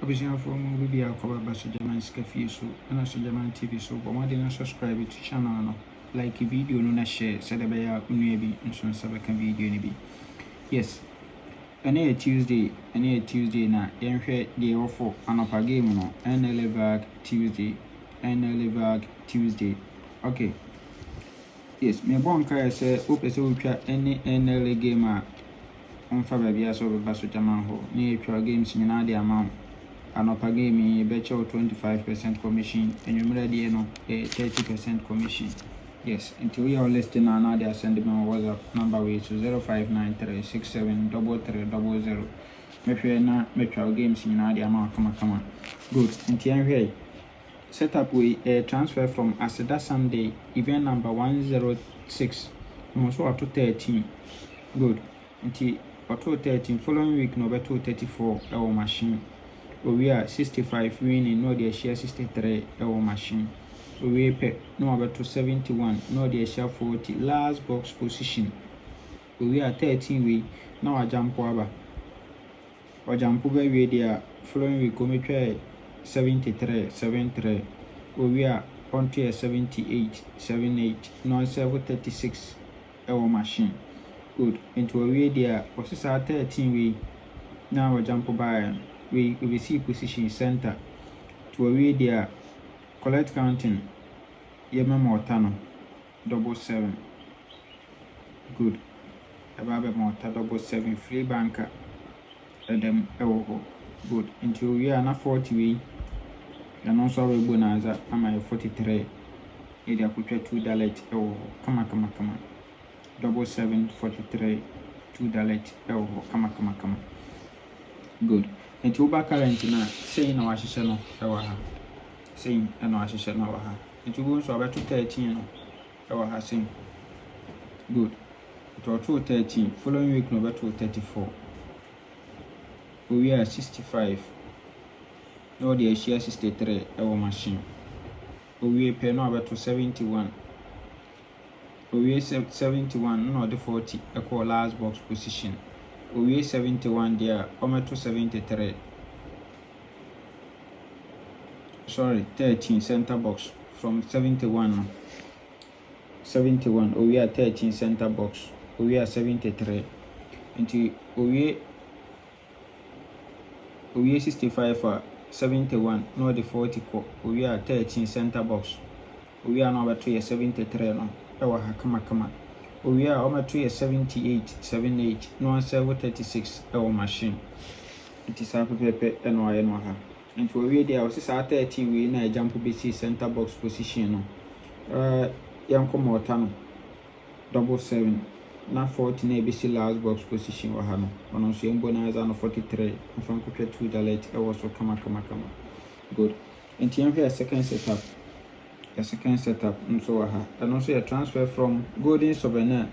Obviously, from will be a cover by Sujaman Scafi so and Sujaman TV so, but one didn't subscribe to channel no. Like a video no share, said about maybe and so can video maybe. Yes. Any Tuesday na yenhwe the offer another game no Nla Vag Tuesday. Okay. Yes, me bon kai say opese utwa any Nla game on fa bia so be baso jaman ho. Ni etwa games nyina de amount. Another game bet you 25% commission and you ready no 30% commission. Yes, until we are listing now they are sending me WhatsApp number way to 0593673300. Make sure na make your games in the amount come. Good. Until here setup we transfer from Aseda Sunday event number 106 also up to 13. Good. Until up to 13 following week no better 34 our machine. We are 65 winning, no the share 63 our machine. We pay no about to 71, no the share 40 last box position. We are 13 we now a jump over. Or jump over we there following we come 73. We are on to 78, 78, no 36 our machine. Good. Into a way there was 13 we now a jump by. We see position center to a way there collect counting yema mortano 77. Good. About mortar 77 free banker and them good until we are not 40 we and also we bonanza am I 43 either put $2 come 77 43 $2 come good. Nti uba current na saying na wahihye no ewa ha saying na wahihye no ewa ha nti ubu nso abeto 13 no ewa ha saying good to 13 following week no beto 34 we are 65 no the share 63 ewa machine we pay no abeto 71 we 71 no the 40 equal last box position. We 71 there, to 73. Sorry, 13 center box from 71. 71. We are 13 center box. We are 73. Until we 65 for 71. No the 40 co. We are 13 center box. We are now to 73 no. Come. We are over to 78, 78, no 36 our machine. It is a paper and why and for we there was 13 we na jump BC center box position. Yanko Mortano 77 na 14 ABC last box position wahano. On also bonanza no 43 and from $2 also come. Good. And here a second setup. A second setup so and also a transfer from Golden Souvenir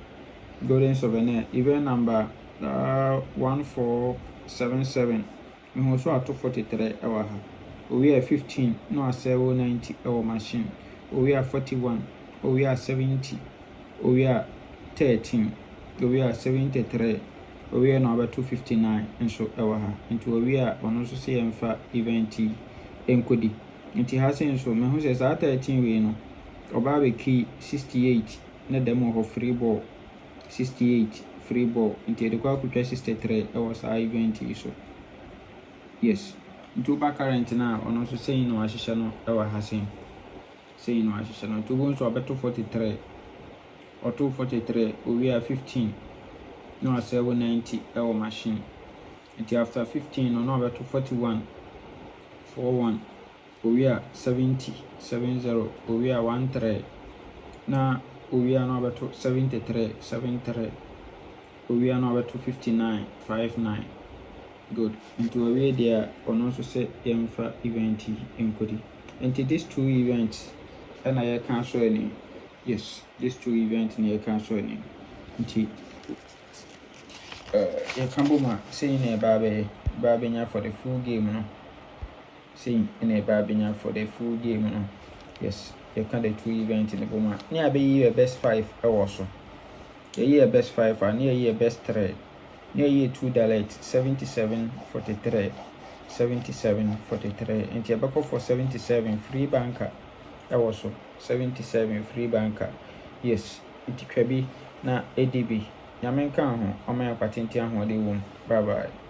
event number 1477 we also at 43 hour we are 15 no 90 hour machine we are 41 we are 70 we are 13 we are 73 we are number 259 and so hour into we are on also say event encode. Nti ha sen so me hu se sa 13 we no oba be key 68 na demo ho free ball 68 free ball nti de kwa kutwa 63 e was event so yes nti oba current na ono so say no ahihye no e wa ha sen say no ahihye no to go so abeto 43 or 243 we are 15 no 790 e wa machine nti after 15 no abeto 41 we are 70 we are 13 na we are number 73 we are number 59 59 good into a way there on also say emfa event encode into these two events and I cancel any yes these two events and I cancel any into you can ma saying a baby for the full game no saying in a babinya for the full game no yes you can the two events in the boma near be your best 5 also the year best 5 and near year best 3 near year $2 77 43 7743 nti yɛbɛkɔ for 77 free banker ɛwɔ so 77 free banker yes nti twa bi na ɛdi bi nyame nka ho ɔma yɛ kwatenti ahoɔden wɔ mu bye bye.